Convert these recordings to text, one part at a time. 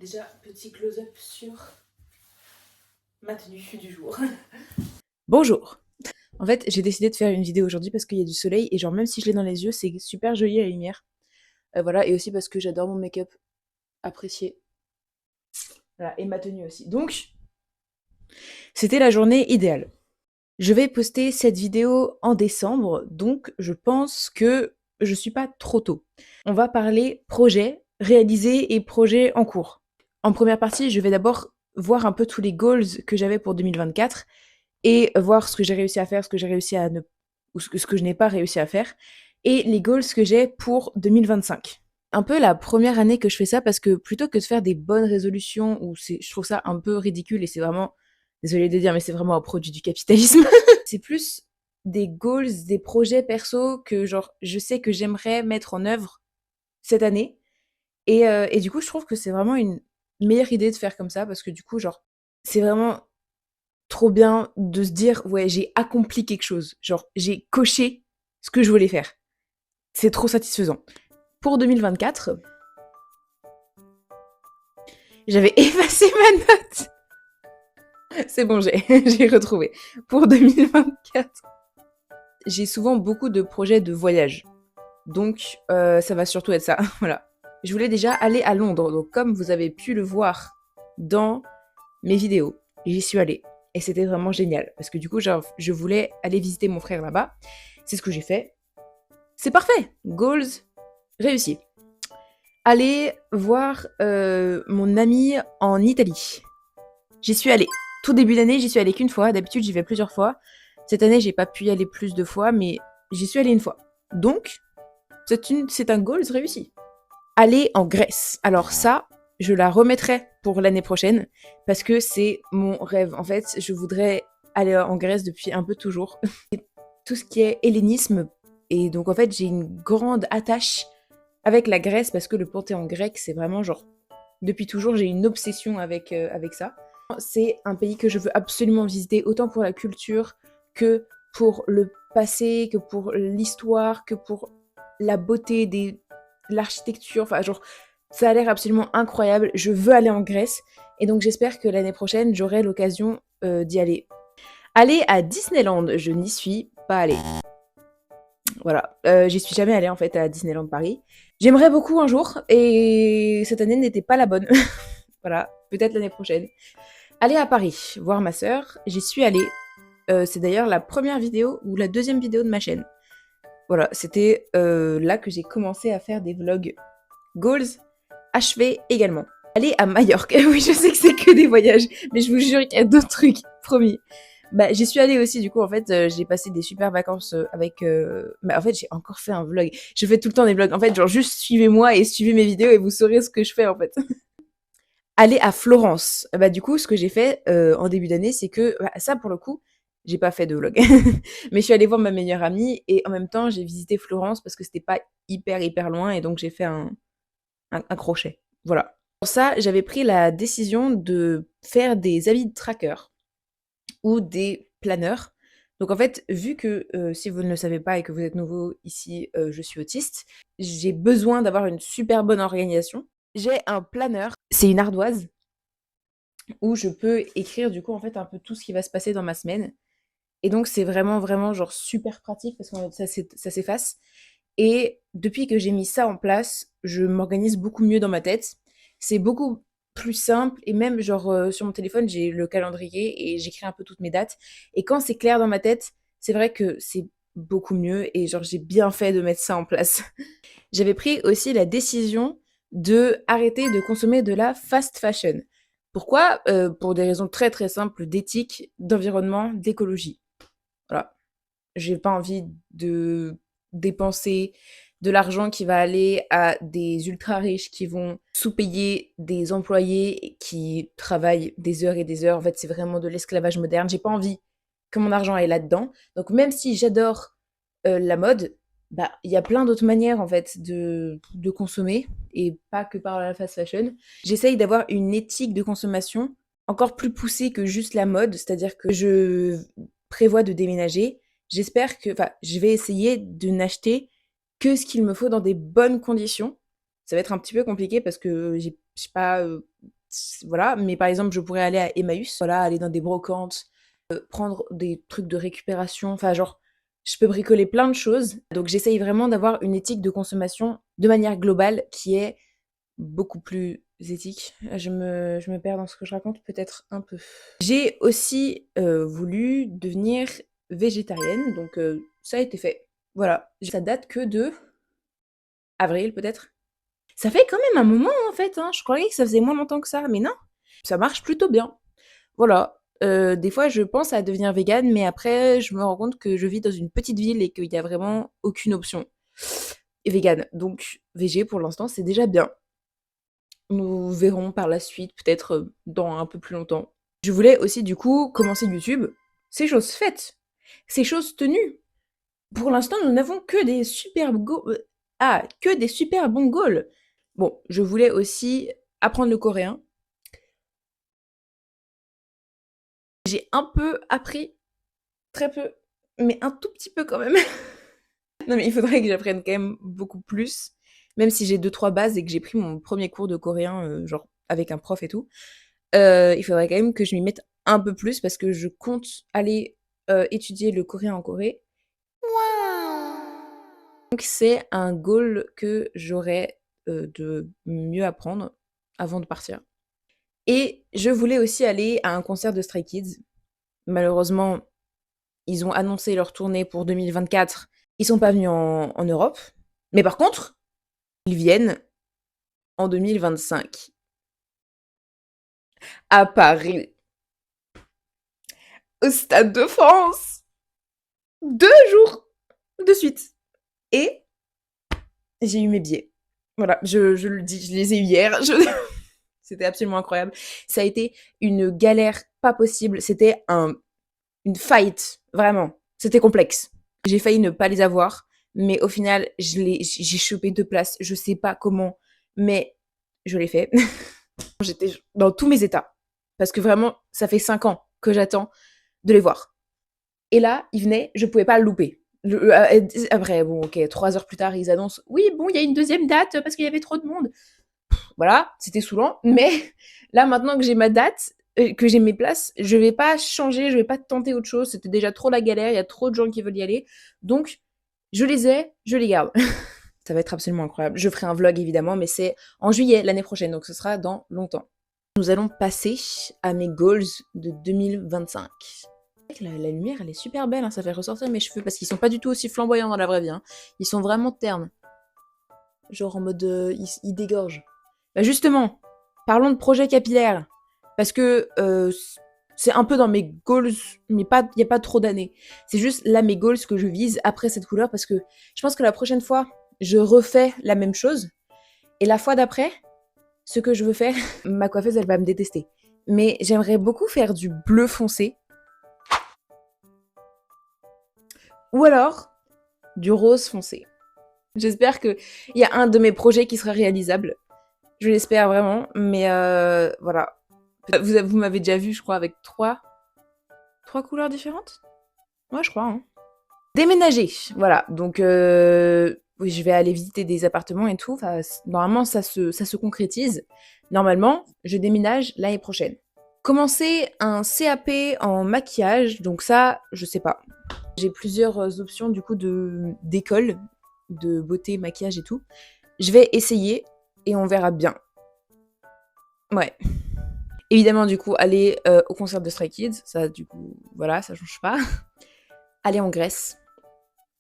Déjà, petit close-up sur ma tenue du jour. Bonjour. En fait, j'ai décidé de faire une vidéo aujourd'hui parce qu'il y a du soleil et genre même si je l'ai dans les yeux, c'est super joli à la lumière. Voilà, et aussi parce que j'adore mon make-up apprécié. Voilà, et ma tenue aussi. Donc, c'était la journée idéale. Je vais poster cette vidéo en décembre, donc je pense que je suis pas trop tôt. On va parler projet réalisé et projet en cours. En première partie, je vais d'abord voir un peu tous les goals que j'avais pour 2024 et voir ce que j'ai réussi à faire, ce que j'ai réussi à ne ou ce que je n'ai pas réussi à faire et les goals que j'ai pour 2025. Un peu la première année que je fais ça parce que plutôt que de faire des bonnes résolutions où je trouve ça un peu ridicule et c'est vraiment, désolée de dire, mais c'est vraiment un produit du capitalisme. C'est plus des goals, des projets perso que genre je sais que j'aimerais mettre en œuvre cette année et du coup je trouve que c'est vraiment une meilleure idée de faire comme ça parce que du coup genre c'est vraiment trop bien de se dire ouais j'ai accompli quelque chose, genre j'ai coché ce que je voulais faire. C'est trop satisfaisant. Pour 2024, j'avais effacé ma note. C'est bon, j'ai retrouvé. Pour 2024, j'ai souvent beaucoup de projets de voyage. Donc ça va surtout être ça. Voilà. Je voulais déjà aller à Londres. Donc comme vous avez pu le voir dans mes vidéos, j'y suis allée. Et c'était vraiment génial. Parce que du coup, genre, je voulais aller visiter mon frère là-bas. C'est ce que j'ai fait. C'est parfait. Goals réussis. Aller voir mon ami en Italie. J'y suis allée. Tout début d'année, j'y suis allée qu'une fois. D'habitude, j'y vais plusieurs fois. Cette année, j'ai pas pu y aller plus de fois, mais j'y suis allée une fois. Donc, c'est un goals réussi. Aller en Grèce. Alors ça, je la remettrai pour l'année prochaine parce que c'est mon rêve. En fait, je voudrais aller en Grèce depuis un peu toujours. Tout ce qui est hellénisme. Et donc, en fait, j'ai une grande attache avec la Grèce parce que le panthéon grec, c'est vraiment genre... Depuis toujours, j'ai une obsession avec ça. C'est un pays que je veux absolument visiter, autant pour la culture que pour le passé, que pour l'histoire, que pour la beauté de l'architecture. Enfin, genre, ça a l'air absolument incroyable. Je veux aller en Grèce. Et donc, j'espère que l'année prochaine, j'aurai l'occasion d'y aller. Aller à Disneyland, je n'y suis pas allée. Voilà, j'y suis jamais allée en fait à Disneyland Paris. J'aimerais beaucoup un jour et cette année n'était pas la bonne. Voilà, peut-être l'année prochaine. Aller à Paris, voir ma sœur, j'y suis allée. C'est d'ailleurs la première vidéo ou la deuxième vidéo de ma chaîne. Voilà, c'était là que j'ai commencé à faire des vlogs. Goals achevés également. Aller à Majorque. Oui, je sais que c'est que des voyages, mais je vous jure qu'il y a d'autres trucs, promis. Bah, j'y suis allée aussi, du coup, en fait, j'ai passé des super vacances avec... Bah, en fait, j'ai encore fait un vlog. Je fais tout le temps des vlogs. En fait, genre, juste suivez-moi et suivez mes vidéos et vous saurez ce que je fais, en fait. Aller à Florence. Bah, du coup, ce que j'ai fait en début d'année, c'est que... Bah, ça, pour le coup, j'ai pas fait de vlog. Mais je suis allée voir ma meilleure amie et en même temps, j'ai visité Florence parce que c'était pas hyper loin et donc j'ai fait un crochet. Voilà. Pour ça, j'avais pris la décision de faire des habits tracker ou des planeurs. Donc en fait, vu que si vous ne le savez pas et que vous êtes nouveau ici, je suis autiste, j'ai besoin d'avoir une super bonne organisation. J'ai un planeur, c'est une ardoise où je peux écrire du coup en fait un peu tout ce qui va se passer dans ma semaine. Et donc c'est vraiment genre super pratique parce que ça s'efface. Et depuis que j'ai mis ça en place, je m'organise beaucoup mieux dans ma tête. C'est beaucoup plus simple et même genre sur mon téléphone, j'ai le calendrier et j'écris un peu toutes mes dates. Et quand c'est clair dans ma tête, c'est vrai que c'est beaucoup mieux et genre j'ai bien fait de mettre ça en place. J'avais pris aussi la décision de arrêter de consommer de la fast fashion. Pourquoi Pour des raisons très simples d'éthique, d'environnement, d'écologie. Voilà. J'ai pas envie de dépenser de l'argent qui va aller à des ultra riches qui vont sous-payer des employés qui travaillent des heures et des heures. En fait, c'est vraiment de l'esclavage moderne. J'ai pas envie que mon argent aille là-dedans. Donc même si j'adore la mode, bah il y a plein d'autres manières en fait de consommer et pas que par la fast fashion. J'essaye d'avoir une éthique de consommation encore plus poussée que juste la mode, c'est-à-dire que je prévois de déménager. J'espère que, enfin, je vais essayer de n'acheter que ce qu'il me faut dans des bonnes conditions. Ça va être un petit peu compliqué parce que j'ai pas, voilà, mais par exemple, je pourrais aller à Emmaüs, voilà, aller dans des brocantes, prendre des trucs de récupération, enfin genre, je peux bricoler plein de choses. Donc j'essaye vraiment d'avoir une éthique de consommation de manière globale qui est beaucoup plus éthique. Je me perds dans ce que je raconte peut-être un peu. J'ai aussi, voulu devenir végétarienne, donc ça a été fait. Voilà, ça date que de avril peut-être? Ça fait quand même un moment en fait, hein, je croyais que ça faisait moins longtemps que ça, mais non, ça marche plutôt bien. Voilà, des fois je pense à devenir végane, mais après je me rends compte que je vis dans une petite ville et qu'il y a vraiment aucune option végane. Donc végé pour l'instant, c'est déjà bien. Nous verrons par la suite, peut-être, dans un peu plus longtemps. Je voulais aussi du coup commencer YouTube. C'est chose faite, c'est chose tenue. Pour l'instant, nous n'avons que des super que des super bons goals. Bon, je voulais aussi apprendre le coréen. J'ai un peu appris, très peu, mais un tout petit peu quand même. Non, mais il faudrait que j'apprenne quand même beaucoup plus, même si j'ai deux trois bases et que j'ai pris mon premier cours de coréen, genre avec un prof et tout. Il faudrait quand même que je m'y mette un peu plus parce que je compte aller, étudier le coréen en Corée. Donc c'est un goal que j'aurais, de mieux apprendre avant de partir. Et je voulais aussi aller à un concert de Stray Kids. Malheureusement, ils ont annoncé leur tournée pour 2024. Ils sont pas venus en Europe. Mais par contre, ils viennent en 2025 à Paris, au Stade de France. 2 jours de suite. Et j'ai eu mes billets. Voilà, je le dis, je les ai eu hier. C'était absolument incroyable. Ça a été une galère pas possible. C'était une fight, vraiment. C'était complexe. J'ai failli ne pas les avoir, mais au final, j'ai chopé 2 places. Je sais pas comment, mais je l'ai fait. J'étais dans tous mes états. Parce que vraiment, ça fait 5 ans que j'attends de les voir. Et là, ils venaient, je pouvais pas le louper. Après, bon, ok, 3 heures plus tard, ils annoncent oui, bon, il y a une deuxième date parce qu'il y avait trop de monde. Voilà, c'était saoulant. Mais là, maintenant que j'ai ma date, que j'ai mes places, je vais pas changer, je vais pas tenter autre chose. C'était déjà trop la galère, il y a trop de gens qui veulent y aller. Donc, je les ai, je les garde. Ça va être absolument incroyable. Je ferai un vlog évidemment, mais c'est en juillet l'année prochaine, donc ce sera dans longtemps. Nous allons passer à mes goals de 2025. La lumière, elle est super belle, hein, ça fait ressortir mes cheveux parce qu'ils sont pas du tout aussi flamboyants dans la vraie vie. Hein. Ils sont vraiment ternes. Genre en mode. Ils dégorgent. Bah justement, parlons de projet capillaire. Parce que c'est un peu dans mes goals, mais il n'y a pas trop d'années. C'est juste là mes goals que je vise après cette couleur parce que je pense que la prochaine fois, je refais la même chose. Et la fois d'après, ce que je veux faire, ma coiffeuse, elle va me détester. Mais j'aimerais beaucoup faire du bleu foncé. Ou alors, du rose foncé. J'espère qu'il y a un de mes projets qui sera réalisable. Je l'espère vraiment, mais voilà. Vous m'avez déjà vu, je crois, avec trois couleurs différentes. Ouais, je crois. Hein. Déménager, voilà. Donc, oui, je vais aller visiter des appartements et tout. Enfin, normalement, ça se concrétise. Normalement, je déménage l'année prochaine. Commencer un CAP en maquillage, donc ça, je sais pas. J'ai plusieurs options du coup d'école, de beauté, maquillage et tout. Je vais essayer et on verra bien. Ouais. Évidemment, du coup, aller au concert de Stray Kids, ça, du coup, voilà, ça change pas. Aller en Grèce,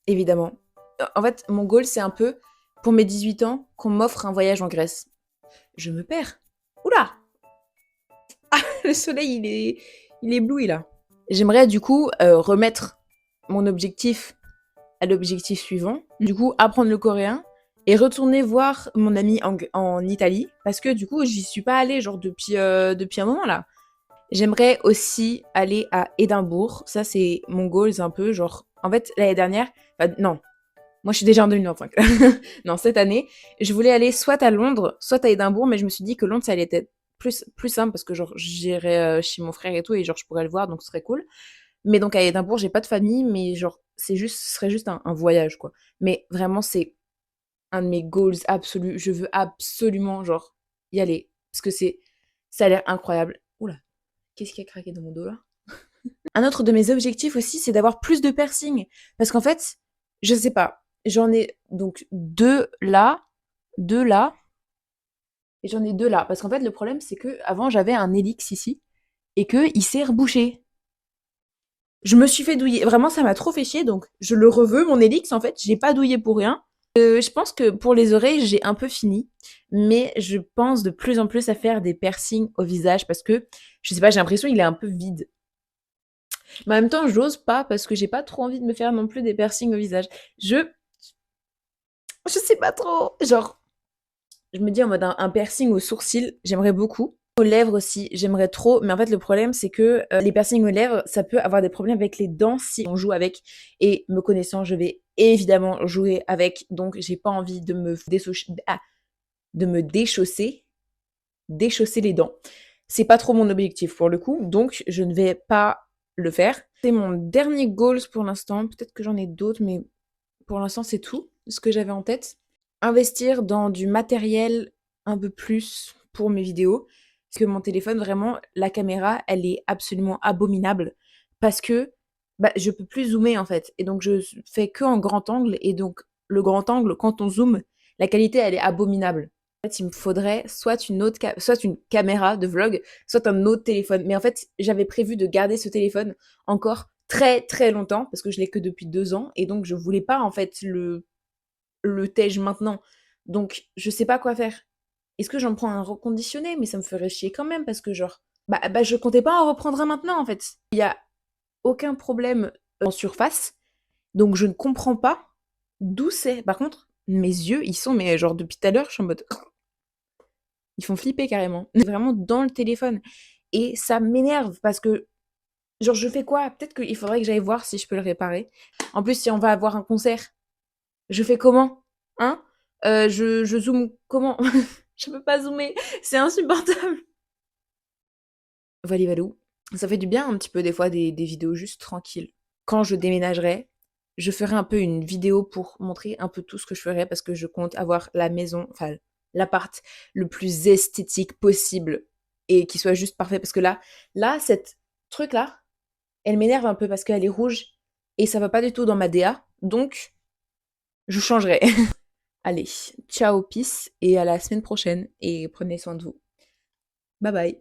évidemment. En fait, mon goal, c'est un peu, pour mes 18 ans, qu'on m'offre un voyage en Grèce. Je me perds. Oula! Ah, le soleil, il est ébloui, là. J'aimerais, du coup, remettre mon objectif à l'objectif suivant. Du coup, apprendre le coréen et retourner voir mon ami en Italie. Parce que, du coup, j'y suis pas allée, genre, depuis un moment, là. J'aimerais aussi aller à Édimbourg. Ça, c'est mon goal, c'est un peu genre. En fait, l'année dernière, non, moi je suis déjà en 2025. Non, cette année, je voulais aller soit à Londres, soit à Édimbourg, mais je me suis dit que Londres, ça allait être plus simple parce que genre j'irais chez mon frère et tout et genre je pourrais le voir donc ce serait cool. Mais donc à Édimbourg, j'ai pas de famille, mais genre ce serait juste un voyage quoi. Mais vraiment, c'est un de mes goals absolus. Je veux absolument, genre, y aller. Parce que ça a l'air incroyable. Oula, qu'est-ce qui a craqué dans mon dos là? Un autre de mes objectifs aussi, c'est d'avoir plus de piercings. Parce qu'en fait, je sais pas, j'en ai donc deux là, et j'en ai deux là. Parce qu'en fait, le problème, c'est que avant j'avais un hélix ici, et que il s'est rebouché. Je me suis fait douiller. Vraiment, ça m'a trop fait chier, donc je le reveux, mon hélix, en fait, j'ai pas douillé pour rien. Je pense que pour les oreilles, j'ai un peu fini, mais je pense de plus en plus à faire des piercings au visage parce que, je sais pas, j'ai l'impression qu'il est un peu vide. Mais en même temps, j'ose pas parce que j'ai pas trop envie de me faire non plus des piercings au visage. Je sais pas trop. Genre, je me dis en mode un piercing au sourcil, j'aimerais beaucoup. Aux lèvres aussi, j'aimerais trop. Mais en fait, le problème, c'est que les piercings aux lèvres, ça peut avoir des problèmes avec les dents si on joue avec. Et me connaissant, je vais évidemment jouer avec. Donc, j'ai pas envie de me déchausser les dents. C'est pas trop mon objectif pour le coup. Donc, je ne vais pas le faire. C'est mon dernier goals pour l'instant. Peut-être que j'en ai d'autres, mais pour l'instant, c'est tout ce que j'avais en tête. Investir dans du matériel un peu plus pour mes vidéos. Parce que mon téléphone, vraiment, la caméra, elle est absolument abominable. Parce que bah, je peux plus zoomer en fait. Et donc, je fais que en grand angle. Et donc, le grand angle, quand on zoome, la qualité, elle est abominable. En fait, il me faudrait soit une caméra de vlog, soit un autre téléphone. Mais en fait, j'avais prévu de garder ce téléphone encore très très longtemps parce que je l'ai que depuis 2 ans et donc je voulais pas en fait le tège maintenant. Donc je sais pas quoi faire. Est-ce que j'en prends un reconditionné? Mais ça me ferait chier quand même parce que genre bah je comptais pas en reprendre un maintenant en fait. Il y a aucun problème en surface, donc je ne comprends pas d'où c'est. Par contre, mes yeux, ils sont mais genre depuis tout à l'heure, je suis en mode ils font flipper carrément. C'est vraiment dans le téléphone et ça m'énerve parce que genre je fais quoi? Peut-être qu'il faudrait que j'aille voir si je peux le réparer. En plus, si on va avoir un concert, je fais comment? Hein? Je zoome comment? Je peux pas zoomer, c'est insupportable. Valou valou. Ça fait du bien un petit peu des fois des vidéos juste tranquilles. Quand je déménagerai, je ferai un peu une vidéo pour montrer un peu tout ce que je ferai parce que je compte avoir la maison, enfin l'appart le plus esthétique possible et qui soit juste parfait parce que là, cette truc là, elle m'énerve un peu parce qu'elle est rouge et ça va pas du tout dans ma DA. Donc, je changerai. Allez, ciao, peace et à la semaine prochaine et prenez soin de vous. Bye bye.